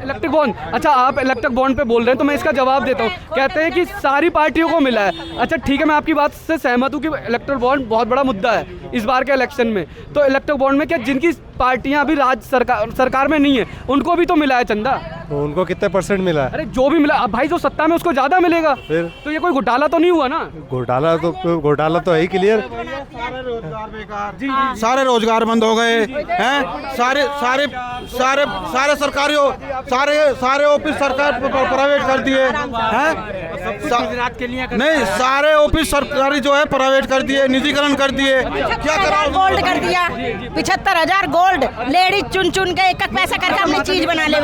Electric bond, अच्छा आप electric bond पे बोल रहे हैं तो मैं इसका जवाब देता हूँ। कहते हैं कि सारी पार्टियों को मिला है। अच्छा ठीक है, मैं आपकी बात से सहमत हूँ कि इलेक्ट्रिक बॉन्ड बहुत बड़ा मुद्दा है इस बार के इलेक्शन में। तो इलेक्ट्रिक बॉन्ड में क्या जिनकी पार्टियां अभी सरकार में नहीं है उनको भी तो मिला है चंदा? तो उनको कितने परसेंट मिला है? अरे जो भी मिला, अब भाई जो सत्ता में उसको ज्यादा मिलेगा। फिर तो ये कोई घोटाला तो नहीं हुआ ना? घोटाला तो है ही क्लियर। सारे रोजगार बंद हो गए हैं, सारे सरकारी सारे ऑफिस सरकार प्राइवेट कर दिए हैं। नहीं, सारे ऑफिस सरकारी जो है प्राइवेट कर दिए, निजीकरण कर दिए। क्या करा? गोल्ड कर दिया, 75,000 गोल्ड लेडीज चुन चुन के एक एक पैसा करके हमने चीज बना ले, एक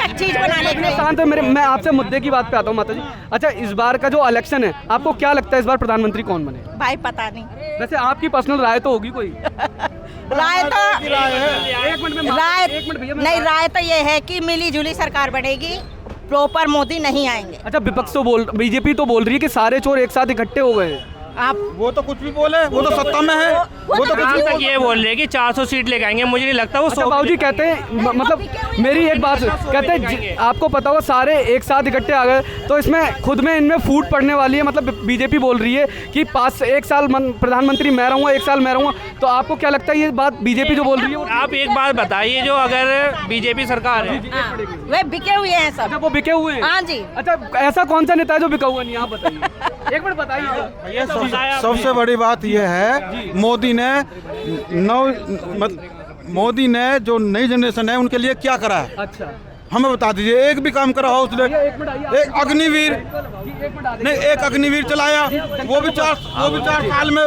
एक चीज बना ले। शांत मैं आपसे मुद्दे की बात पे आता हूँ माता जी। अच्छा इस बार का जो इलेक्शन है आपको क्या लगता है इस बार प्रधानमंत्री कौन बने? भाई पता नहीं, वैसे आपकी पर्सनल राय तो होगी कोई? राय तो एक मिनट में भैया नहीं, राय तो ये है कि मिली जुली सरकार बनेगी, प्रॉपर मोदी नहीं आएंगे। अच्छा विपक्ष तो बीजेपी तो बोल रही है कि सारे चोर एक साथ इकट्ठे हो गए हैं। आप वो तो कुछ भी बोले, वो तो सत्ता में है। वो तो आज तक ये बोल रहे हैं कि 400 सीट लेके आएंगे, मुझे नहीं लगता वो। अच्छा बाबूजी कहते हैं मतलब मेरी एक बात कहते हैं आपको पता होगा सारे एक साथ इकट्ठे आ गए तो इसमें खुद में इनमें फूट पड़ने वाली है। मतलब बीजेपी बोल रही है कि 1 साल प्रधानमंत्री मैं रहूँगा, 1 साल मैं रहूँगा। तो आपको क्या लगता है ये बात बीजेपी जो बोल रही है? आप एक बात बताइए, जो अगर बीजेपी सरकार है वे बिके हुए हैं सब। अच्छा वो बिके हुए हैं? हाँ जी। अच्छा ऐसा कौन सा नेता है जो बिका हुआ नहीं, आप बताइए एक मिनट बताइए। सबसे बड़ी बात यह है मोदी ने जो नई जनरेशन है उनके लिए क्या करा है। अच्छा हमें बता दीजिए, एक भी काम करा हो उसने। एक अग्निवीर नहीं, एक अग्निवीर चलाया, वो भी 4 साल में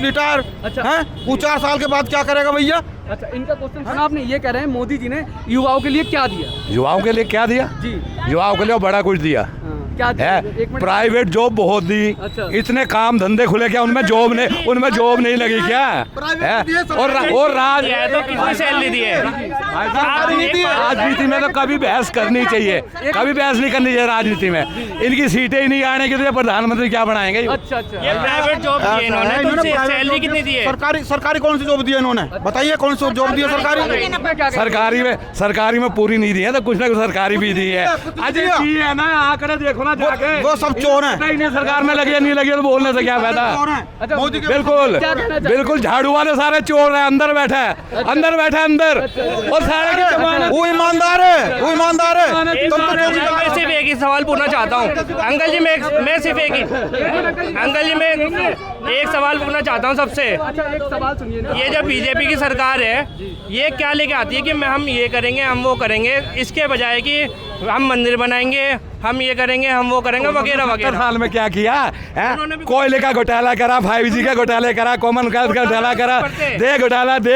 रिटायर है। वो 4 साल के बाद क्या करेगा भैया? अच्छा इनका क्वेश्चन सुना आपने, ये कह रहे हैं मोदी जी ने युवाओं के लिए क्या दिया? युवाओं के लिए क्या दिया जी, युवाओं के लिए बड़ा कुछ दिया क्या दिया? है। प्राइवेट जॉब बहुत दी। अच्छा। इतने काम धंधे खुले, क्या उनमें जॉब नहीं लगी क्या है? और कितनी सैलरी दी है? राजनीति में तो कभी बहस करनी चाहिए, कभी बहस नहीं करनी चाहिए राजनीति में। इनकी सीटें ही नहीं आने की तो प्रधानमंत्री क्या बनाएंगे? अच्छा अच्छा ये प्राइवेट जॉब दी है इन्होंने, सैलरी कितनी दी है? सरकारी कौन सी जॉब दी है इन्होंने? बताइए कौन सी जॉब दी है सरकारी? सरकारी में पूरी नहीं दी है तो कुछ ना कुछ सरकारी भी दी है। अजय दी है ना, आंकड़े देखो ना जाके। वो सब चोर हैं। नहीं सरकार में लगी है, नहीं लगी तो बोलने से क्या फायदा? मोदी के बिल्कुल झाड़ू वाले सारे चोर हैं, अंदर बैठा है और सारे की जमानत। वो ईमानदार है, वो ईमानदार है। मैं सिर्फ एक ही सवाल पूछना चाहता हूँ अंकल जी, मैं सिर्फ एक ही अंकल जी मैं एक सवाल पूछना चाहता हूँ सबसे। अच्छा एक सवाल सुनिए ना, ये जब बीजेपी की सरकार है ये क्या लेके आती है कि हम ये करेंगे, हम वो करेंगे, इसके बजाय कि हम मंदिर बनाएंगे, हम ये करेंगे, हम वो करेंगे वगैरह वगैरह। साल में क्या किया है? कोयले का घोटाला करा, 5G का घोटाला करा, कॉमनवेल्थ का घोटाला करा, दे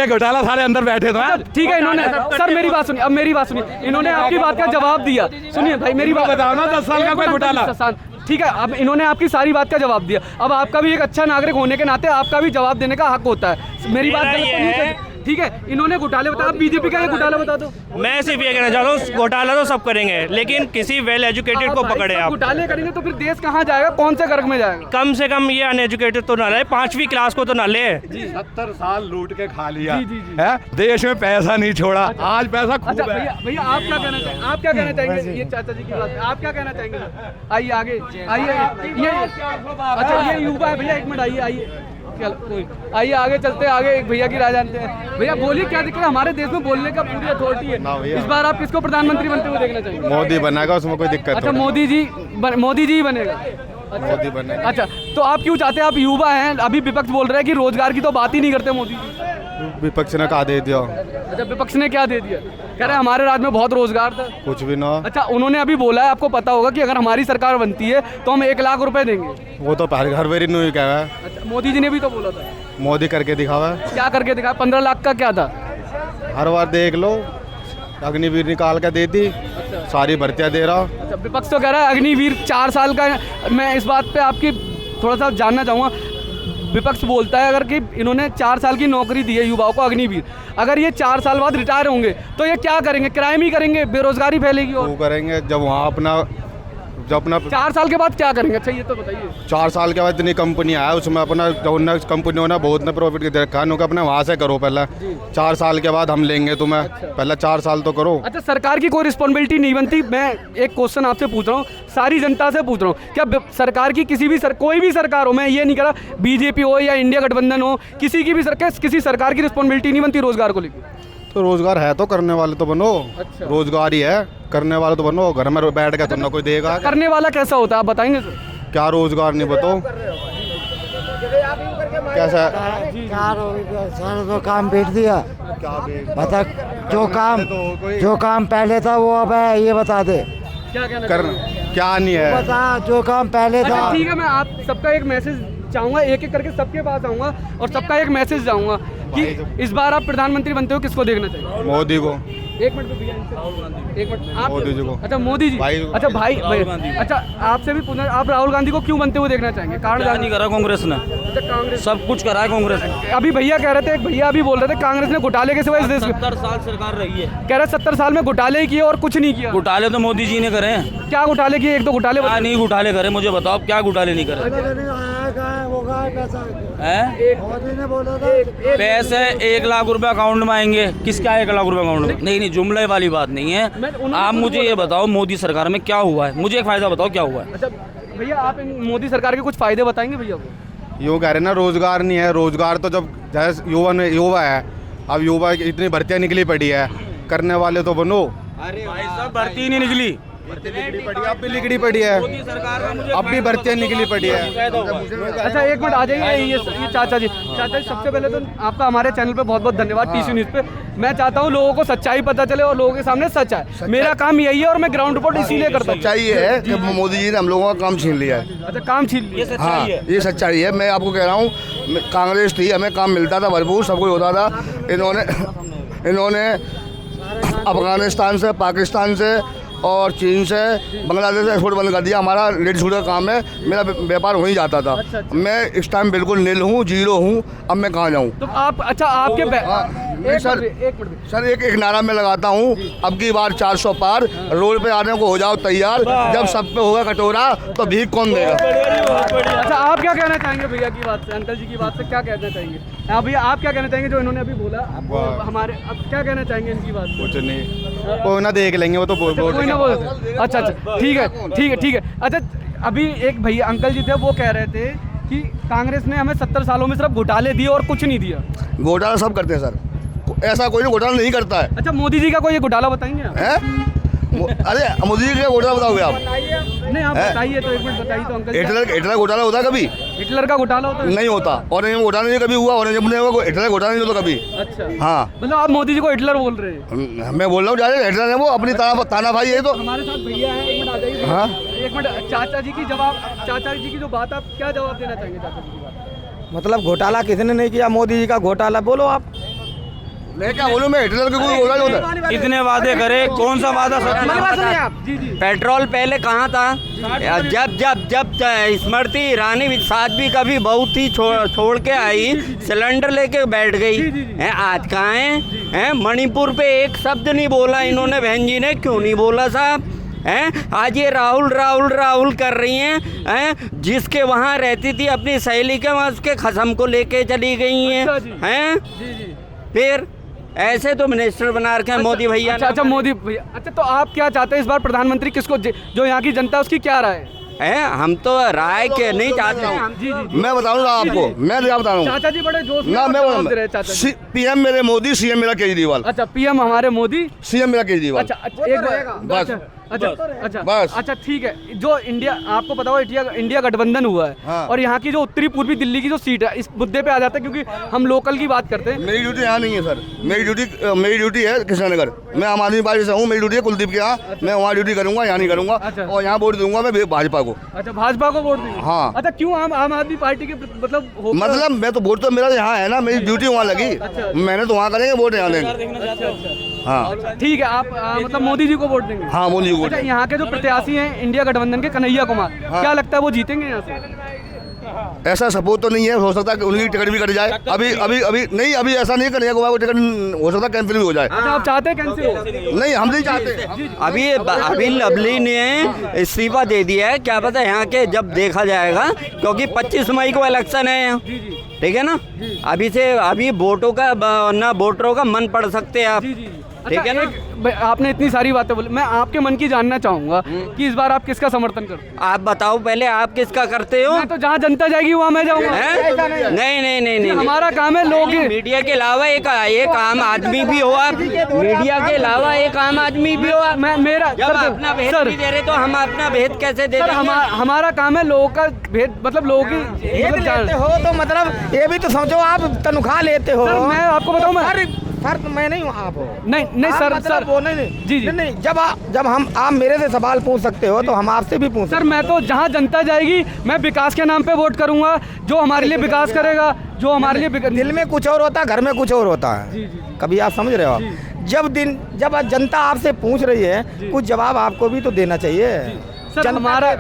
घोटाला सारे अंदर बैठे थे। ठीक है इन्होंने सर मेरी बात सुनिए, अब मेरी बात सुनिए, इन्होंने आपकी बात का जवाब दिया। सुनिए भाई मेरी बात बताओ ना, 10 साल का कोई घोटाला। ठीक है, अब इन्होंने आपकी सारी बात का जवाब दिया। अब आपका भी एक अच्छा नागरिक होने के नाते आपका भी जवाब देने का हक होता है। मेरी बात गलत तो नहीं है? ठीक है, इन्होंने घोटाले बताया, आप बीजेपी का घोटाला बता दो। मैं सिर्फ ये कहना चाहता हूँ घोटाला तो सब करेंगे, लेकिन किसी वेल एजुकेटेड को पकड़े आप। घोटाले करेंगे तो फिर देश कहाँ जाएगा, कौन से गर्ग में जाएगा? कम से कम ये अनएजुकेटेड तो ना रहे, 5वीं क्लास को तो ना ले। 70 साल लूट के खा लिया है, देश में पैसा नहीं छोड़ा। आज पैसा खूब है। भैया आप क्या कहना चाहेंगे? आप क्या कहना चाहेंगे? ये चाचा जी की बात, आप क्या कहना चाहेंगे? आइए आगे आइए, ये अच्छा ये युवा है भैया, एक मिनट आइए आइए आगे चलते हैं, आगे एक भैया की राय जानते हैं। भैया बोलिए क्या दिक्कत है? हमारे देश में बोलने का पूरी अथॉरिटी है। इस बार आप किसको प्रधानमंत्री बनते हुए देखना चाहेंगे? मोदी बनेगा, उसमें कोई दिक्कत? अच्छा मोदी जी ही बनेगा। मोदी बनेगा। अच्छा तो आप क्यों चाहते हैं? आप युवा हैं, अभी विपक्ष बोल रहे हैं कि रोजगार की तो बात ही नहीं करते मोदी जी। विपक्ष ने कहा दे दिया। अच्छा विपक्ष ने क्या दे दिया? कह रहे हैं हमारे राज्य में बहुत रोजगार था। कुछ भी ना। अच्छा उन्होंने अभी बोला है, आपको पता होगा कि अगर हमारी सरकार बनती है तो हम 1 लाख रुपए देंगे। वो तो हर बार नहीं कहा है। अच्छा मोदी जी ने भी तो बोला था। मोदी करके दिखावा। क्या करके दिखाया? 15 लाख का क्या था? हर बार देख लो, अग्निवीर निकाल के दे दी। सारी भर्तियाँ दे रहा। अच्छा विपक्ष तो कह रहा है अग्निवीर 4 साल का। मैं इस बात पे आपकी थोड़ा सा जानना चाहूँगा। विपक्ष बोलता है अगर कि इन्होंने 4 साल की नौकरी दी है युवाओं को अग्निवीर, अगर ये 4 साल बाद रिटायर होंगे तो ये क्या करेंगे? क्राइम ही करेंगे, बेरोजगारी फैलेगी। और वो करेंगे जब वहाँ अपना जो अपना 4 साल के बाद क्या करेंगे? अच्छा ये तो बताइए। 4 साल के बाद इतनी कंपनी आया उसमें अपना जो उन्हें कंपनी होना बहुत ने प्रॉफिट दे रखा है अपने वहाँ से करो पहले। 4 साल के बाद हम लेंगे तुम्हें, पहले 4 साल तो करो। अच्छा सरकार की कोई रिस्पॉन्सिबिलिटी नहीं बनती? मैं एक क्वेश्चन आपसे पूछ रहा हूँ, सारी जनता से पूछ रहा हूँ, क्या सरकार की किसी भी कोई भी सरकार हो, मैं ये नहीं कह रहा बीजेपी हो या इंडिया गठबंधन हो, किसी की भी किसी सरकार की रिस्पॉन्सिबिलिटी नहीं बनती रोजगार को लेकर? तो रोजगार है तो करने वाले तो बनो। अच्छा। रोजगार ही है, करने वाले तो बनो। घर में बैठ के तुम ना कोई देगा। करने वाला कैसा होता है आप बताएंगे सर? क्या रोजगार नहीं बताओ कैसा? सारा तो काम बेच दिया। बता जो काम पहले था वो अब है, ये बता दे। क्या कहना करना क्या नहीं है? बता जो काम पहले था। अच्छा ठीक है, मैं आप सबका एक मैसेज चाहूंगा, एक एक करके सबके पास आऊंगा और सबका एक मैसेज चाहूंगा कि इस बार आप प्रधानमंत्री बनते हो किसको देखना चाहिए? मोदी को। एक मिनट भैया, एक मिनट आप। मोदी जी को। अच्छा मोदी जी। भाई। अच्छा भाई। अच्छा आपसे भी पूछना, आप राहुल गांधी को क्यों बनते हुए देखना चाहेंगे? कारण नहीं करा कांग्रेस ने, अच्छा कांग्रेस सब कुछ करा है कांग्रेस ने। अभी भैया कह रहे थे, एक भैया अभी बोल रहे थे कांग्रेस ने घोटाले के सिवाय इस देश में 70 साल सरकार रही है। कह रहे 70 साल में घोटाले ही किए और कुछ नहीं किया। घोटाले तो मोदी जी ने करे हैं। क्या घोटाले किए? एक दो घोटाले क्या नहीं घोटाले करे, मुझे बताओ आप क्या घोटाले नहीं करे हैं? मोदी ने बोला था पैसे 1 लाख रुपए अकाउंट में आएंगे, किसका 1 लाख रुपए अकाउंट में? नहीं जुमले वाली बात नहीं है। आप मुझे ये बताओ मोदी सरकार में क्या हुआ है, मुझे एक फायदा बताओ क्या हुआ है? अच्छा भैया आप इन मोदी सरकार के कुछ फायदे बताएंगे भैया को? यूँ कह रहे ना रोजगार नहीं है। रोजगार तो जब जैसे युवा है, अब युवा की इतनी भर्तियाँ निकली पड़ी है, करने वाले तो बनो। भाई साहब भर्ती नहीं निकली, अब भी निकली पड़ी है, अब भी भर्तियाँ निकली पड़ी है। अच्छा एक मिनट आ जाइए, ये चाचा जी सबसे पहले तो आपका हमारे चैनल पे बहुत बहुत धन्यवाद, टीसी न्यूज़ पे। मैं चाहता हूँ लोगों को सच्चाई पता चले और लोगों के सामने सच है। मेरा काम यही है और मैं ग्राउंड रिपोर्ट इसीलिए करता हूँ। सच्चाई है कि मोदी जी ने हम लोगों का काम छीन लिया है। अच्छा काम छीन लिया। हाँ ये सच्चाई है। मैं आपको कह रहा हूँ, कांग्रेस थी, हमें काम मिलता था भरपूर, सब कुछ होता था। इन्होंने अफगानिस्तान से, पाकिस्तान से और चीन से, बांग्लादेश से एक्सपोर्ट बंद कर दिया। हमारा लेडीज का काम है, मेरा व्यापार वहीं जाता था। मैं इस टाइम बिल्कुल नील हूँ, जीरो हूँ। अब मैं कहाँ जाऊँ? तो आप अच्छा आपके सर एक नारा में लगाता हूँ, अब की बार 400 पार, रोड पे आने को हो जाओ तैयार। जब सब पे होगा कटोरा तो भीख कौन देगा? अच्छा आप क्या कहना चाहेंगे भैया की बात से, अंकल जी की बात से क्या कहना चाहेंगे? हाँ भैया आप क्या कहना चाहेंगे जो इन्होंने अभी बोला हमारे? अब क्या कहना चाहेंगे इनकी बात? कुछ नहीं, कोई ना देख लेंगे वो तो कोई ना बोल। अच्छा ठीक है। अच्छा अभी एक भैया अंकल जी थे, वो कह रहे थे कि कांग्रेस ने हमें 70 सालों में सिर्फ घोटाले दिए और कुछ नहीं दिया। घोटाला सब करते हैं सर, ऐसा कोई घोटाला नहीं करता है। अच्छा मोदी जी का कोई घोटाला बताएंगे आप? अरे मोदी जी का घोटाला बताओगे आप? नहीं आप बताइए तो, एक मिनट बताइए तो अंकल। हिटलर घोटाला होता है कभी? हिटलर का घोटाला होता है? नहीं होता। और घोटाला नहीं कभी हुआ, और हिटलर घोटाला नहीं होता कभी। अच्छा हाँ मतलब आप मोदी जी को हिटलर बोल रहे हैं? मैं बोल रहा हूँ जाए हिटलर है वो, अपनी ताना भाई है। तो हमारे साथ भैया है, एक मिनट आ जाइए। हाँ एक मिनट, चाचा जी की जो बात, आप क्या जवाब देना चाहेंगे चाचा जी की बात? मतलब घोटाला किसने नहीं किया? मोदी जी का घोटाला बोलो आप। मैं क्या बोलूँ, मैं हिटलर का कोई घोटाला होता है? इतने वादे करे, कौन सा वादा सच? आप जी पेट्रोल पहले कहाँ था? जब स्मृति ईरानी साध्वी कभी बहुत ही छोड़ के आई, सिलेंडर लेके बैठ गई है। आज कहाँ है? मणिपुर पे एक शब्द नहीं बोला इन्होंने, बहन जी ने क्यों नहीं बोला साहब? हैं आज ये राहुल कर रही हैं, जिसके वहाँ रहती थी अपनी सहेली के वहाँ, उसके खसम को लेके चली गई हैं। फिर ऐसे तो मिनिस्टर बना रखे हैं मोदी भैया। अच्छा मोदी भैया। अच्छा तो आप क्या चाहते हैं इस बार प्रधानमंत्री किसको, जो यहाँ की जनता उसकी क्या राय है? हम तो राय के नहीं चाहते हैं। जी मैं बताऊंगा आपको, मैं बता रहा हूँ। चाचा जी बड़े जोश में ना मैं चाचा। पीएम मेरे मोदी, सीएम मेरा केजरीवाल। अच्छा पीएम हमारे मोदी, सीएम मेरा केजरीवाल। अच्छा एक बस। अच्छा ठीक है। जो इंडिया, आपको पता होगा इंडिया गठबंधन हुआ है। हाँ। और यहाँ की जो उत्तरी पूर्वी दिल्ली की जो सीट है, इस मुद्दे पे आ जाता है क्योंकि हम लोकल की बात करते हैं। मेरी ड्यूटी यहाँ नहीं है सर, मेरी ड्यूटी है कृष्णनगर। मैं आम आदमी पार्टी से हूँ, मेरी ड्यूटी है कुलदीप के यहाँ। मैं वहाँ ड्यूटी करूँगा, यहाँ नहीं करूँगा। और यहाँ वोट दूंगा मैं भाजपा को। अच्छा भाजपा को वोट देंगे? हाँ। अच्छा क्यों आम आदमी पार्टी के मतलब मैं तो वोट तो मेरा यहाँ है ना, मेरी ड्यूटी वहाँ लगी। मैंने तो वहाँ करेंगे, वोट यहाँ देंगे। हाँ ठीक है। आप मतलब मोदी जी को वोट देंगे? हाँ मोदी जी को। अच्छा यहाँ के जो प्रत्याशी हैं इंडिया गठबंधन के, कन्हैया कुमार, क्या लगता है वो जीतेंगे यहाँ से? ऐसा सपोर्ट तो नहीं है, हो सकता है कि उनकी टिकट भी कट जाए। अभी अभी अभी नहीं, अभी ऐसा नहीं करेगा, वो टिकट हो सकता है कैंसिल भी हो जाए। अच्छा, आप चाहते हैं कैंसिल हो? नहीं, हम नहीं चाहते। अभी लवली ने इस्तीफा दे दिया है, क्या पता यहाँ के जब देखा जाएगा, क्योंकि 25 मई को इलेक्शन है यहाँ, ठीक है ना। अभी वोटों का ना वोटरों का मन पड़ सकते हैं आप, ठीक है ना। आपने इतनी सारी बातें बोली, मैं आपके मन की जानना चाहूंगा कि इस बार आप किसका समर्थन करते हैं? आप बताओ पहले, आप किसका करते हो? मैं तो जहाँ जनता जाएगी वहाँ मैं जाऊँगा। नहीं, हमारा काम है लोग। मीडिया के अलावा एक आम आदमी भी हो आप, मीडिया के अलावा एक आम आदमी भी हो आप। मेरा जब अपना भेद नहीं दे रहे तो हम अपना भेद कैसे दे रहे? हमारा काम है लोगों का भेद, मतलब लोगों की लेते हो तो मतलब ये भी तो समझो, आप तनख्वाह लेते हो। मैं आपको बताऊँ, सर मैं नहीं हूँ, आप हो। नहीं सर, मतलब सर वो नहीं जी। नहीं, जब आप मेरे से सवाल पूछ सकते हो तो हम आपसे भी पूछ। सर मैं तो जहाँ जनता जाएगी मैं विकास के नाम पे वोट करूंगा, जो हमारे लिए विकास करेगा, जो हमारे लिए दिल में कुछ और होता है, घर में कुछ और होता है। कभी आप समझ रहे हो? जब जनता आपसे पूछ रही है, कुछ जवाब आपको भी तो देना चाहिए। सर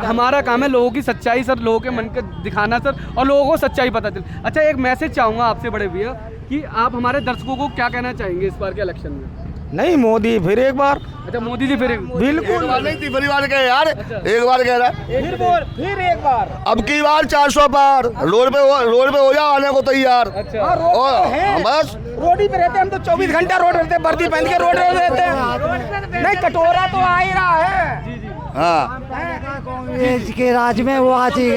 हमारा काम है लोगों की सच्चाई, सर लोगों के मन को दिखाना सर, और लोगों को सच्चाई पता चले। अच्छा, एक मैसेज चाहूँगा आपसे बड़े भैया कि आप हमारे दर्शकों को क्या कहना चाहेंगे इस बार के इलेक्शन में? नहीं, मोदी फिर एक बार। अच्छा, मोदी जी फिर बिल्कुल नहीं, तीसरी बार कह यार, एक बार कह रहा है, फिर एक बार। अब की बार 400 पार, रोड पे हो जाओ, आने को तैयार। और बस रोड ही पे रहते, हम तो 24 घंटा रोड रहते, वर्दी पहन के रोड रहते हैं। नहीं, कटोरा तो आ ही रहा है। हाँ, कांग्रेस के राज में वो आज ही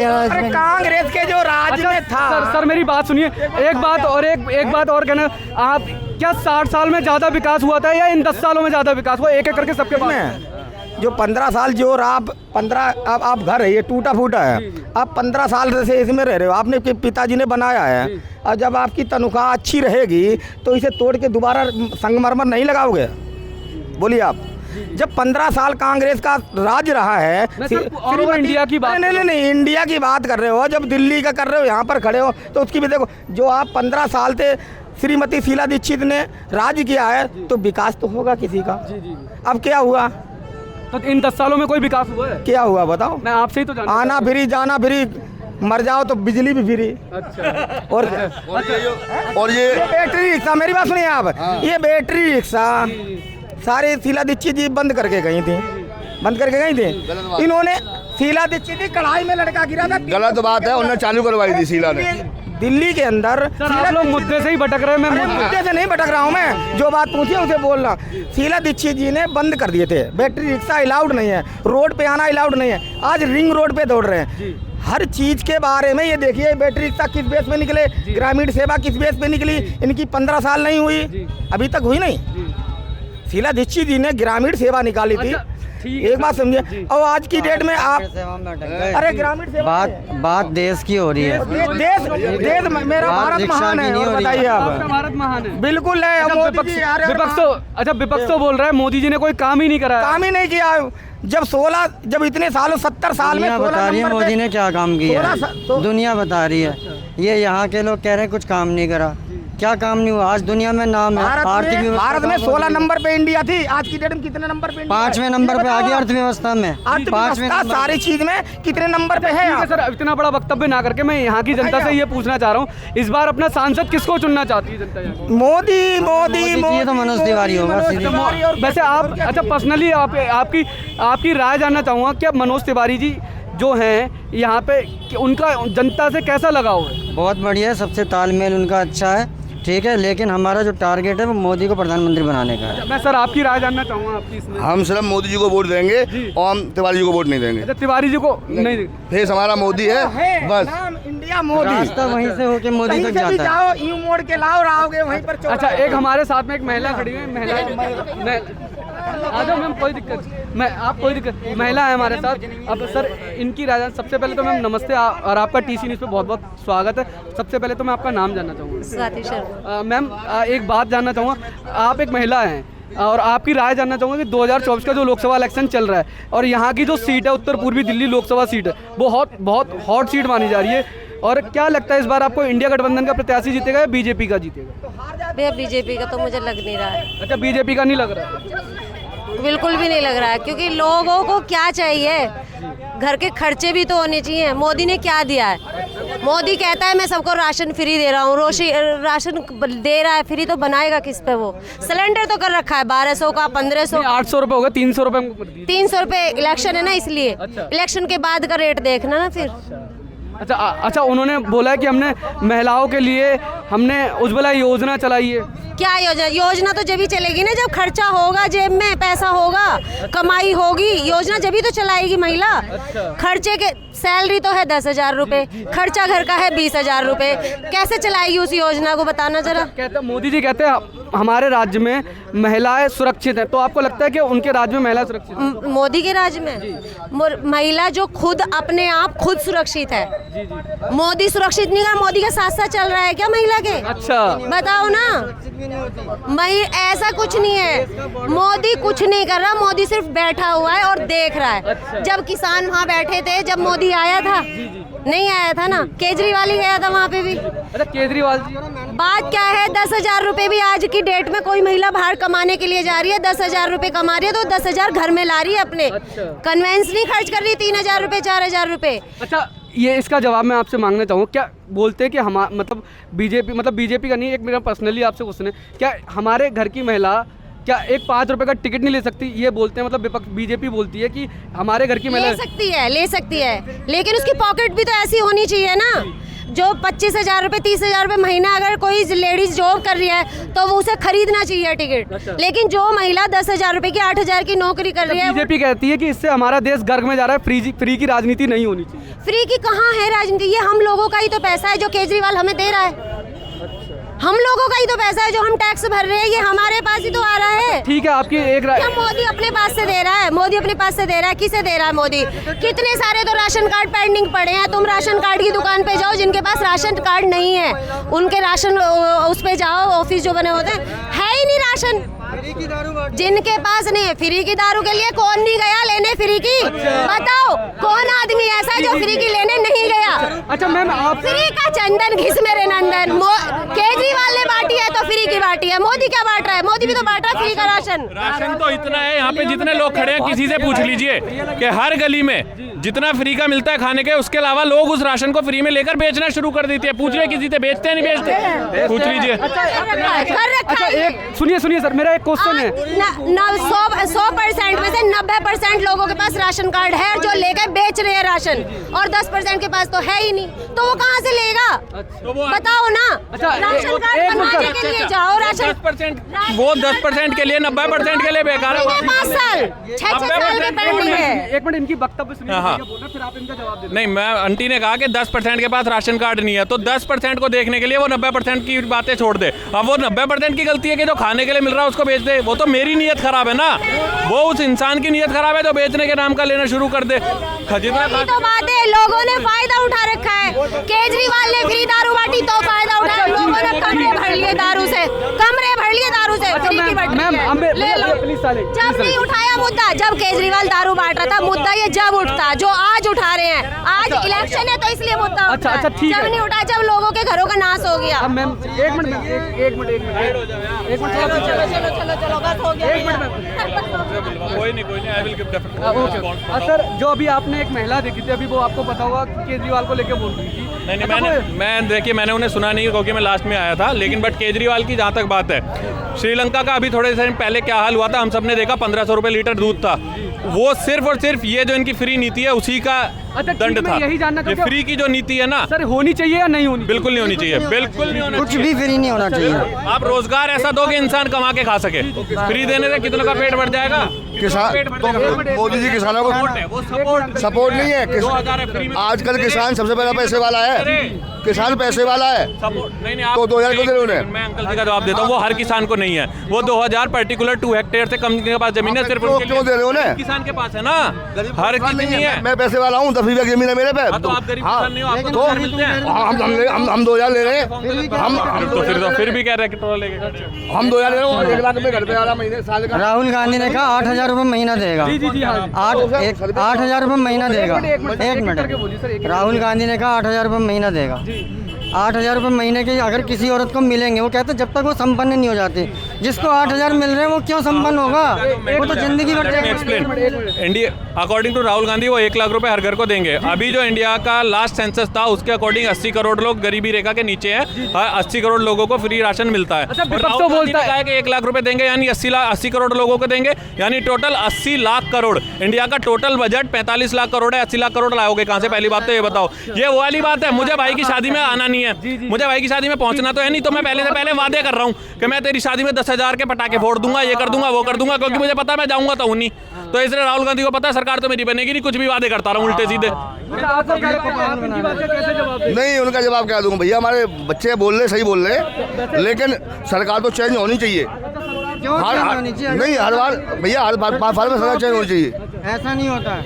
कांग्रेस के जो राज में था। सर मेरी बात सुनिए, एक बात और कहना, आप क्या 60 साल में ज्यादा विकास हुआ था या इन 10 सालों में ज्यादा विकास हुआ? एक एक करके सबके में जो 15 साल जो आप 15 अब आप घर है ये टूटा फूटा है, आप 15 साल से इसमें रह रहे हो, आपने पिताजी ने बनाया है, और जब आपकी तनख्वाह अच्छी रहेगी तो इसे तोड़ के दोबारा संगमरमर नहीं लगाओगे? बोलिए आप। जब 15 साल कांग्रेस का राज रहा है, इंडिया की बात नहीं इंडिया की बात कर रहे हो, जब दिल्ली का कर रहे हो, यहाँ पर खड़े हो तो उसकी भी देखो। जो आप 15 साल से श्रीमती शीला दीक्षित ने राज किया है, तो विकास तो होगा किसी का। अब क्या हुआ? तो इन 10 सालों में कोई विकास हुआ है? क्या हुआ बताओ? मैं आपसे ही तो जानना। आना फ्री, जाना फ्री, मर जाओ तो बिजली भी फ्री। अच्छा। और ये बैटरी रिक्शा, मेरी बात सुनिए आप, ये बैटरी रिक्शा सारे शीला दीक्षित जी बंद करके गई थी, इन्होंने शीला दीक्षित जी कढ़ाई में लड़का गिरा था। गलत बात है, उन्होंने चालू करवाई थी शीला ने। दिल्ली के अंदर आप लोग मुद्दे से ही भटक रहे हैं। मैं मुद्दे से नहीं भटक रहा हूँ, मैं जो बात पूछी उसे बोल रहा। शीला दीक्षित जी ने बंद कर दिए थे, बैटरी रिक्शा अलाउड नहीं है, रोड पे आना अलाउड नहीं है। आज रिंग रोड पे दौड़ रहे हैं। हर चीज के बारे में ये देखिए, बैटरी रिक्शा किस बेस पे निकले, ग्रामीण सेवा किस बेस पे निकली, इनकी 15 साल नहीं हुई, अभी तक हुई नहीं। शीला दीक्षित जी ने ग्रामीण सेवा निकाली थी। एक बात समझिए, और आज की डेट में आप अरे ग्रामीण सेवा बात देश की हो रही है। देश मेरा भारत महान है। और बताइए आप, भारत महान है बिल्कुल है। विपक्ष तो बोल रहा है मोदी जी ने कोई काम ही नहीं करा, काम ही नहीं किया। जब इतने सालों 70 साल में बता रही है मोदी ने क्या काम किया, दुनिया बता रही है। ये यहाँ के लोग कह रहे हैं कुछ काम नहीं करा, क्या काम नहीं हुआ। आज दुनिया में नाम है, आर्थिक भारत में 16 नंबर पे इंडिया थी, आज की डेट में कितने नंबर पे? 5वें नंबर पे आ गया अर्थव्यवस्था में। सारी चीज में कितने नंबर पे है? सर इतना बड़ा वक्तव्य ना करके मैं यहाँ की जनता से ये पूछना चाह रहा हूँ, इस बार अपना सांसद किसको चुनना चाहती है जनता? मोदी तो मनोज तिवारी होगा। वैसे आप अच्छा पर्सनली आपकी राय जानना चाहूँगा, क्या मनोज तिवारी जी जो हैं यहाँ पे उनका जनता से कैसा लगाव है? बहुत बढ़िया है, सबसे तालमेल उनका अच्छा है, ठीक है, लेकिन हमारा जो टारगेट है वो मोदी को प्रधानमंत्री बनाने का है। मैं सर आपकी राय जानना चाहूँगा आपकी इसमें। हम सिर्फ मोदी जी को वोट देंगे और हम तिवारी जी को वोट नहीं देंगे। अच्छा, तिवारी जी को नहीं, फेस हमारा मोदी है बस। इंडिया मोदी, रास्ता वहीं से होके मोदी तक जाता है। जाओ यूं मोड़ के लाओ, रहोगे वहीं पर। अच्छा, एक हमारे साथ में एक महिला खड़ी है, आ जाओ मैम, कोई दिक्कत, महिला है हमारे साथ। अब सर इनकी राय, सबसे पहले तो मैम नमस्ते, और आपका TC न्यूज़ पे बहुत बहुत स्वागत है। सबसे पहले तो मैं आपका नाम जानना चाहूँगा। स्वाति शर्मा। मैम एक बात जानना चाहूँगा, आप एक महिला हैं और आपकी राय जानना चाहूँगा कि 2024 का जो लोकसभा इलेक्शन चल रहा है और यहाँ की जो सीट है उत्तर पूर्वी दिल्ली लोकसभा सीट है, वो बहुत हॉट सीट मानी जा रही है, और क्या लगता है इस बार आपको इंडिया गठबंधन का प्रत्याशी जीतेगा या बीजेपी का जीतेगा? भैया बीजेपी का तो मुझे लग नहीं रहा है। अच्छा, बीजेपी का नहीं लग रहा है। बिल्कुल भी नहीं लग रहा है, क्योंकि लोगों को क्या चाहिए, घर के खर्चे भी तो होने चाहिए। मोदी ने क्या दिया है? मोदी कहता है मैं सबको राशन फ्री दे रहा हूँ, राशन दे रहा है फ्री, तो बनाएगा किस पे? वो सिलेंडर तो कर रखा है 1200 का, 1500, 800 रुपये होगा, 300 रुपये 300 रुपये। इलेक्शन है ना, इसलिए इलेक्शन के बाद का रेट देखना ना फिर। अच्छा, उन्होंने बोला है कि हमने महिलाओं के लिए हमने उज्ज्वला योजना चलाई है। क्या योजना तो जब ही चलेगी ना जब खर्चा होगा, जेब में पैसा होगा, कमाई होगी, योजना जब ही तो चलाएगी महिला। खर्चे के सैलरी तो है 10,000 रुपये, खर्चा घर का है 20,000 रुपये, कैसे चलाएगी उस योजना को, बताना जरा। कहते मोदी जी कहते हैं हमारे राज्य में महिलाएं सुरक्षित हैं, तो आपको लगता है कि उनके राज्य में महिला सुरक्षित है? मोदी के राज्य में महिला जो खुद अपने आप खुद सुरक्षित है। मोदी सुरक्षित नहीं है, मोदी के साथ साथ चल रहा है क्या महिला के? अच्छा, बताओ ना। ऐसा कुछ नहीं है, मोदी कुछ नहीं कर रहा, मोदी सिर्फ बैठा हुआ है और देख रहा है। अच्छा। जब किसान वहाँ बैठे थे, जब मोदी आया था, नहीं आया था ना, केजरीवाल ही गया था वहाँ पे भी। अच्छा, केजरीवाल जी, बात क्या है, 10,000 रुपए भी आज की डेट में कोई महिला बाहर कमाने के लिए जा रही है, 10,000 रुपए कमा रही है, तो 10,000 घर में ला रही है अपने। कन्वेंस नहीं खर्च कर रही 3,000 रुपए, 4,000 रुपए। अच्छा, ये इसका जवाब मैं आपसे मांगना चाहूँगा। क्या बोलते हैं कि हम मतलब बीजेपी का नहीं, एक मेरा पर्सनली आपसे क्वेश्चन है, क्या हमारे घर की महिला क्या एक 5 रुपए का टिकट नहीं ले सकती? ये बोलते हैं, मतलब विपक्ष बीजेपी बोलती है कि हमारे घर की महिला ले सकती है, लेकिन उसकी पॉकेट भी तो ऐसी होनी चाहिए ना। जो 25,000 रुपये, 30,000 रुपये महीना अगर कोई लेडीज जॉब कर रही है तो वो उसे खरीदना चाहिए टिकट। लेकिन जो महिला 10,000 रुपये की, 8,000 की नौकरी कर रही है, बीजेपी कहती है कि इससे हमारा देश गर्ग में जा रहा है, फ्री की राजनीति नहीं होनी चाहिए। फ्री की कहाँ है राजनीति? ये हम लोगों का ही तो पैसा है जो केजरीवाल हमें दे रहा है। हम लोगों का ही तो पैसा है जो हम टैक्स भर रहे हैं, ये हमारे पास ही तो आ रहा है। ठीक है, आपकी एक क्या मोदी अपने पास से दे रहा है? मोदी अपने पास से दे रहा है? किसे दे रहा है मोदी? कितने सारे तो राशन कार्ड पेंडिंग पड़े हैं। तुम राशन कार्ड की दुकान पे जाओ, जिनके पास राशन कार्ड नहीं है उनके राशन उस पे जाओ, ऑफिस जो बने होते हैं, है ही नहीं राशन। जिनके पास नहीं है, फ्री की दारू के लिए कौन नहीं गया लेने फ्री की? बताओ, कौन आदमी ऐसा है जो फ्री की लेने नहीं गया? अच्छा मैम, आप फ्री का चंदन घिस मेरे नंदन। केजरीवाल ने बांटी है तो फ्री की बांटी है, मोदी क्या बांट रहा है? मोदी भी तो बांट रहा है फ्री का राशन। राशन तो इतना है, यहाँ पे जितने लोग खड़े हैं किसी से पूछ लीजिए कि हर गली में जितना फ्री का मिलता है खाने के, उसके अलावा लोग उस राशन को फ्री में लेकर बेचना शुरू कर देते हैं। पूछ रहे किसी से बेचते हैं, नहीं बेचते? पूछ लीजिए। अच्छा, एक सुनिए सर, मेरा एक क्वेश्चन है। 100% में से 90% लोगों के पास राशन कार्ड है जो लेकर बेच रहे हैं राशन, और 10% के पास तो है ही नहीं, तो वो कहाँ से लेगा? बताओ ना। राशन कार्ड बनवाने के लिए जाओ, राशन 10% वो 10% के लिए, 90% के लिए बेकार है। 5 साल 6 साल के पेंडिंग है। एक मिनट, इनकी वक्तव्य सुनिए, फिर आप इनका जवाब दे। नहीं, मैं आंटी ने कहा कि 10% के पास राशन कार्ड नहीं है, तो 10% को देखने के लिए वो 90% की बातें छोड़ दे। अब वो 90% की गलती है कि जो खाने के लिए मिल रहा है उसको बेच दे, वो तो मेरी नीयत खराब है ना, वो उस इंसान की नीयत खराब है जो बेचने के नाम का लेना शुरू कर दे। तो बात है, लोगों ने फायदा उठा रखा है। केजरीवाल ने फ्री दारू बांटी तो फायदा उठाया, लोगों ने कमरे भर लिए दारू से, फ्री की बांटी। ले लो। जब नहीं उठाया मुद्दा, जब केजरीवाल दारू बांट रहा था, मुद्दा ये जब उठता जो आज उठा रहे हैं। आज इलेक्शन है तो इसलिए मुद्दा उठा है। जब नहीं उठा, जब लोगों के घरों का नाश हो गया। मैम एक मिनट चलो बस हो गया। कोई नहीं, I will give definitely. Sir, जो अभी आपने एक महिला देखी थी, अभी वो आपको पता होगा कि केजरीवाल को लेके बोल रही थी। नहीं, मैंने उन्हें सुना नहीं क्योंकि मैं लास्ट में आया था, लेकिन बट केजरीवाल की जहाँ तक बात है, श्रीलंका का अभी थोड़े दिन पहले क्या हाल हुआ था हम सबने देखा। 1500 रुपये लीटर दूध था। वो सिर्फ और सिर्फ ये जो इनकी फ्री नीति है उसी का दंड था। यही जानना ये फ्री की जो नीति है ना सर, होनी चाहिए या नहीं होनी? बिल्कुल नहीं होनी चाहिए, बिल्कुल नहीं होनी चाहिए। कुछ भी फ्री नहीं होना चाहिए। आप रोजगार ऐसा दो कि इंसान कमा के खा सके। फ्री देने से कितनों का पेट भर जाएगा? किसान तो मोदी जी किसानों को सपोर्ट नहीं है। आजकल किसान सबसे पहला पैसे वाला है, किसान पैसे वाला है। नहीं, तो 2000 क्यों दे रहे उन्हें? मैं अंकल जी का जवाब देता हूँ, वो हर किसान को नहीं है। वो 2000 पर्टिकुलर 2 हेक्टेयर से कम के पास जमीन है, सिर्फ क्यों दे रहे उन्हें? किसान के पास है ना, हर किसी नहीं है। मैं पैसे वाला हूँ, 10 बीघा जमीन है मेरे पे। तो आप गरीब किसान नहीं हो, आपको तो हम 2000 ले रहे हैं। तो फिर भी कह रहे हैं कि टोल लेके हम 2000 ले रहे हैं, 1 लाख रुपए घर पे आ रहा महीने साल का। राहुल गांधी ने कहा 8,000 रुपये महीना देगा। 8,000 रुपये महीना देगा। एक मिनट, राहुल गांधी ने कहा 8,000 रुपये महीना देगा। 8,000 रुपये महीने के अगर किसी औरत को मिलेंगे, वो कहते जब तक वो संपन्न नहीं हो जाती। जिसको 8,000 मिल रहे हैं वो क्यों संपन्न होगा? वो तो जिंदगी भर India according to Rahul Gandhi वो 1 लाख रुपए हर घर को देंगे। अभी जो इंडिया का लास्ट सेंसस था उसके अकॉर्डिंग 80 करोड़ लोग गरीबी रेखा के नीचे हैं, 80 करोड़ लोगों को फ्री राशन मिलता है। राहुल गांधी ने कहा है कि 1 लाख रुपए देंगे, यानी 80 करोड़ लोगों को देंगे, यानी टोटल 80 लाख करोड़। इंडिया का टोटल बजट 45 लाख करोड़ है, 80 लाख करोड़ लाओगे कहाँ से? पहली बात तो ये बताओ। ये वो वाली बात है, मुझे भाई की शादी में आना नहीं है, मुझे भाई की शादी में पहुंचना तो है नहीं, तो मैं पहले से पहले वादे कर रहा हूँ कि मैं तेरी शादी में 10,000 के पटाखे फोड़ दूंगा, ये कर दूंगा, वो कर दूंगा, क्योंकि मुझे पता है मैं जाऊंगा तो नहीं। तो इसलिए राहुल गांधी को पता है सरकार तो मेरी बनेगी नहीं, कुछ भी वादे करता रहा हूँ उल्टे सीधे। नहीं, उनका जवाब क्या दूंगा भैया? हमारे बच्चे बोल रहे, सही बोल रहे, लेकिन सरकार तो चेंज होनी चाहिए। नहीं, हर बार भैया, हर 5 साल में सरकार चेंज होनी चाहिए। ऐसा नहीं होता है।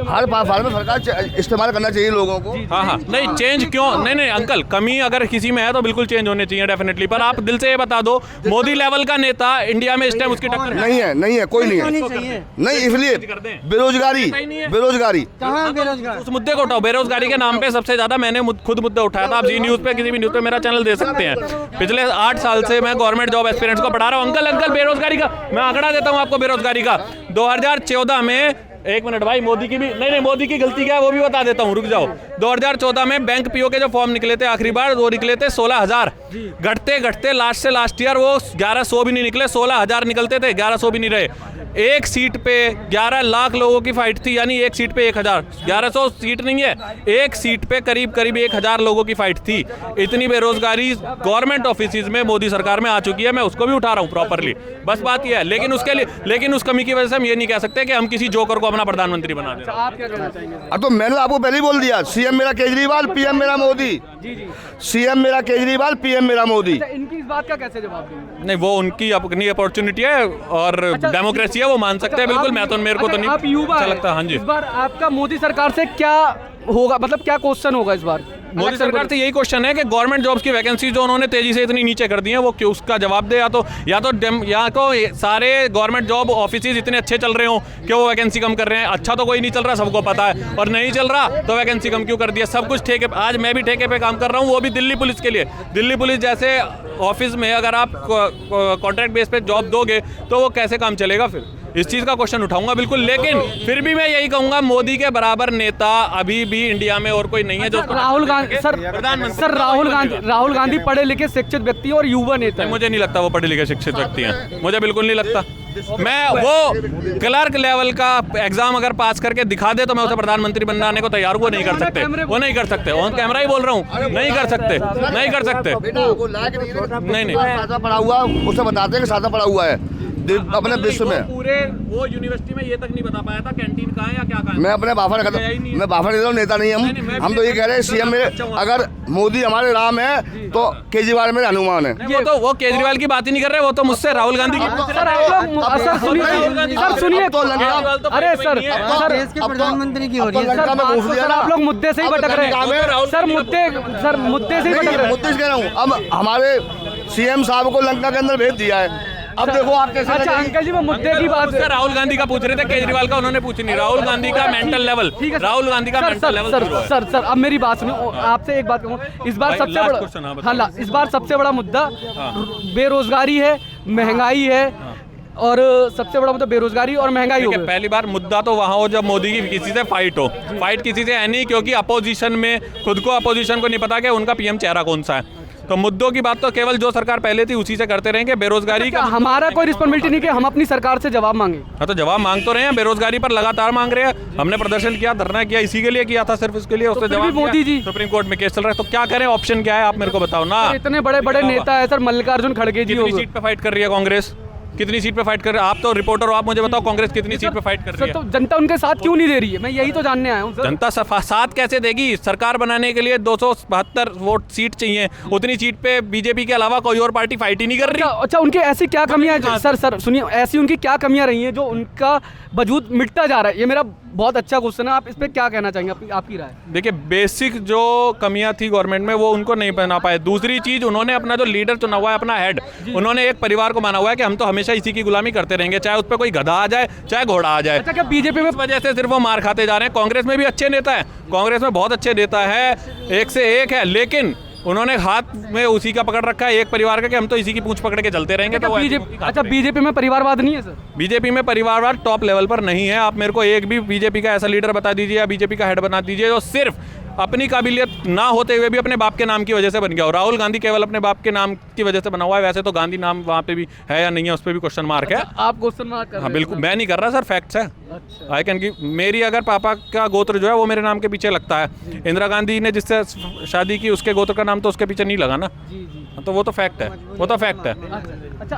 हर 5 साल में सरकार इस्तेमाल करना चाहिए लोगों को। हाँ, नहीं चेंज क्यों? नहीं नहीं अंकल, कमी अगर किसी में है तो बिल्कुल चेंज होने चाहिए डेफिनेटली। पर आप दिल से ये बता दो, मोदी लेवल का नेता इंडिया में इस टाइम उसकी टक्कर नहीं है, नहीं है, कोई नहीं है। नहीं, इसलिए बेरोजगारी, बेरोजगारी कहाँ बेरोजगार? उस मुद्दे को उठाओ। बेरोजगारी के नाम पे सबसे ज्यादा मैंने खुद मुद्दा उठाया था। आप जी न्यूज पे, किसी भी न्यूज पे मेरा चैनल दे सकते हैं। पिछले 8 साल से मैं गवर्नमेंट जॉब एस्पिरेंट्स को पढ़ा रहा हूँ। अंकल बेरोजगारी का मैं आंकड़ा देता हूँ आपको। बेरोजगारी का 2014 में, 1 मिनट भाई, मोदी की भी नहीं, मोदी की गलती क्या है वो भी बता देता हूँ, रुक जाओ। 2014 में बैंक पीओ के जो फॉर्म निकले थे आखिरी बार, वो निकले थे 16,000। घटते घटते लास्ट ईयर वो 1100 भी नहीं निकले, 16,000 निकलते थे, 1100 भी नहीं रहे। एक सीट पे 11 लाख लोगों की फाइट थी, यानी एक सीट पे 1,000, 1100 सीट नहीं है, एक सीट पे करीब 1,000 लोगों की फाइट थी। इतनी बेरोजगारी गवर्नमेंट ऑफिस में मोदी सरकार में आ चुकी है, मैं उसको भी उठा रहा हूँ प्रॉपरली। बस बात यह है, लेकिन उस कमी की वजह से हम ये नहीं कह सकते कि हम किसी जोकर को अपना प्रधानमंत्री बना दें। आप क्या कहना चाहेंगे? अब तो मैंने आपको पहले ही बोल दिया, सीएम मेरा केजरीवाल, पीएम मेरा मोदी। सीएम मेरा केजरीवाल, पीएम मेरा मोदी। इनकी इस बात का कैसे जवाब देंगे? नहीं, वो उनकी अपनी अपॉर्चुनिटी है और डेमोक्रेसी है, वो मान सकते हैं बिल्कुल। मैं तो, मेरे को तो नहीं आप युवा अच्छा लगता। हाँ जी, इस बार आपका मोदी सरकार से क्या होगा, मतलब क्या क्वेश्चन होगा इस बार? मोदी सरकार से यही क्वेश्चन है कि गवर्नमेंट जॉब्स की वैकेंसी जो उन्होंने तेजी से इतनी नीचे कर दी है, वो क्यों, उसका जवाब दे। या तो सारे गवर्नमेंट जॉब ऑफिसेज इतने अच्छे चल रहे हो कि वो वैकेंसी कम कर रहे हैं। अच्छा तो कोई नहीं चल रहा, सबको पता है, और नहीं चल रहा तो वैकेंसी कम क्यों कर दिया? सब कुछ ठेके। आज मैं भी ठेके पे काम कर रहा हूँ, वो भी दिल्ली पुलिस के लिए। दिल्ली पुलिस जैसे ऑफिस में अगर आप कॉन्ट्रैक्ट बेस पे जॉब दोगे तो वो कैसे काम चलेगा? फिर इस चीज़ का क्वेश्चन उठाऊंगा बिल्कुल। लेकिन फिर भी मैं यही कहूंगा, मोदी के बराबर नेता अभी भी इंडिया में और कोई नहीं है जो राहुल गांधी सर राहुल गांधी पढ़े लिखे शिक्षित व्यक्ति और युवा नेता है। मुझे नहीं लगता वो पढ़े लिखे शिक्षित व्यक्ति हैं, मुझे बिल्कुल नहीं लगता। मैं वो क्लर्क लेवल का एग्जाम अगर पास करके दिखा दे तो मैं उसे प्रधानमंत्री बनाने को तैयार हूँ। वो नहीं कर सकते, वो नहीं कर सकते। ऑन कैमरा ही बोल रहा हूँ, नहीं कर सकते, नहीं कर सकते। नहीं सादा पढ़ा हुआ, उसे बताते हैं कि सादा पढ़ा हुआ है अपने विश्व में। पूरे वो यूनिवर्सिटी में ये तक नहीं बता पाया था कैंटीन कहाँ है या क्या कहाँ है। मैं अपने बाफा ने मैं बाफा नहीं, नेता नहीं हम तो ये कह रहे हैं सीएम मेरे, अगर मोदी हमारे राम है तो केजरीवाल मेरे हनुमान है। वो केजरीवाल की बात ही नहीं कर रहे, वो तो मुझसे राहुल गांधी की। सर सुनिए, अरे सर देश के प्रधानमंत्री की हो रही है। सर आप लोग मुद्दे से ही भटक रहे हैं। सर मुद्दे से ही भटक रहे हैं। मुद्दे से कह रहा हूँ, अब हमारे सीएम साहब को लंका के अंदर भेज दिया है। अब देखो आप कैसे। अच्छा अंकल जी, वो मुद्दे की बात है। राहुल गांधी का पूछ रहे थे, केजरीवाल का उन्होंने पूछी नहीं। राहुल गांधी का मेंटल लेवल, राहुल गांधी का मेंटल लेवल। सर अब मेरी बात सुनो, आपसे एक बात कहूँ। इस बार सबसे बड़ा, इस बार सबसे बड़ा मुद्दा बेरोजगारी है, महंगाई है, और सबसे बड़ा मुद्दा बेरोजगारी और महंगाई हो गई। पहली बार मुद्दा तो वहाँ हो जब मोदी की किसी से फाइट हो। फाइट किसी से है नहीं, क्योंकि अपोजिशन में खुद को अपोजिशन को नहीं पता कि उनका पीएम चेहरा कौन सा है। तो मुद्दों की बात तो केवल जो सरकार पहले थी उसी से करते रहेंगे। बेरोजगारी का हमारा कोई रिस्पॉन्सिबिलिटी नहीं कि हम अपनी सरकार से जवाब मांगे। हाँ, तो जवाब मांग तो रहे हैं, बेरोजगारी पर लगातार मांग रहे हैं। हमने प्रदर्शन किया, धरना किया, इसी के लिए किया था, सिर्फ इसके लिए। उससे जवाब मोदी जी सुप्रीम कोर्ट में केस चल रहा है, तो क्या करें? ऑप्शन क्या है आप मेरे को बताओ ना। इतने बड़े बड़े नेता है सर, मल्लिकार्जुन खड़गे जी। कितनी सीट पे फाइट कर रही है कांग्रेस? कितनी सीट पे फाइट कर रहे हैं? आप तो रिपोर्टर हो, आप मुझे बताओ कांग्रेस कितनी सीट पे फाइट कर रही है? तो जनता उनके साथ क्यों नहीं दे रही है? मैं यही तो जानने आया हूँ। जनता साथ कैसे देगी? सरकार बनाने के लिए 272 वोट सीट चाहिए, उतनी सीट पे बीजेपी के अलावा कोई और पार्टी फाइट ही नहीं कर रही। अच्छा उनकी ऐसी क्या कमियां हैं? सर सुनिए, ऐसी उनकी क्या कमियां रही हैं जो उनका वजूद मिटता जा रहा है? ये मेरा बहुत अच्छा क्वेश्चन है, आप इस पे क्या कहना चाहेंगे? आपकी राय। देखिए, बेसिक जो कमियां थी गवर्नमेंट में वो उनको नहीं बना पाए। दूसरी चीज, उन्होंने अपना जो लीडर चुना हुआ है, अपना हेड, उन्होंने एक परिवार को माना हुआ है कि हम तो हमेशा हमेशा इसी की गुलामी करते रहेंगे, चाहे उस पर कोई गधा आ जाए चाहे घोड़ा आ जाए। अच्छा, क्या बीजेपी में इस वजह से सिर्फ वो मार खाते जा रहे हैं। कांग्रेस में भी अच्छे नेता हैं, कांग्रेस में बहुत अच्छे नेता है, एक से एक है, लेकिन उन्होंने हाथ में उसी का पकड़ रखा है एक परिवार का कि हम तो इसी की पूंछ पकड़ के चलते रहेंगे। तो अच्छा, बीजेपी में परिवारवाद नहीं है सर? बीजेपी में परिवारवाद टॉप लेवल पर नहीं है। आप मेरे को एक भी बीजेपी का ऐसा लीडर बता दीजिए या बीजेपी का हेड बना दीजिए जो सिर्फ अपनी काबिलियत ना होते हुए भी अपने बाप के नाम की वजह से बन गया हो। राहुल गांधी केवल अपने बाप के नाम की वजह से बना हुआ है, वैसे तो गांधी नाम वहाँ पे भी है या नहीं है उस पर भी क्वेश्चन मार्क है। आप क्वेश्चन मार्क कर रहे हाँ हैं? बिल्कुल, मैं नहीं कर रहा सर, फैक्ट्स है। आई कैन गिव, मेरी अगर पापा का गोत्र जो है वो मेरे नाम के पीछे लगता है, इंदिरा गांधी ने जिससे शादी की उसके गोत्र का नाम तो उसके पीछे नहीं लगा ना, तो वो तो फैक्ट है, वो तो फैक्ट है। अच्छा,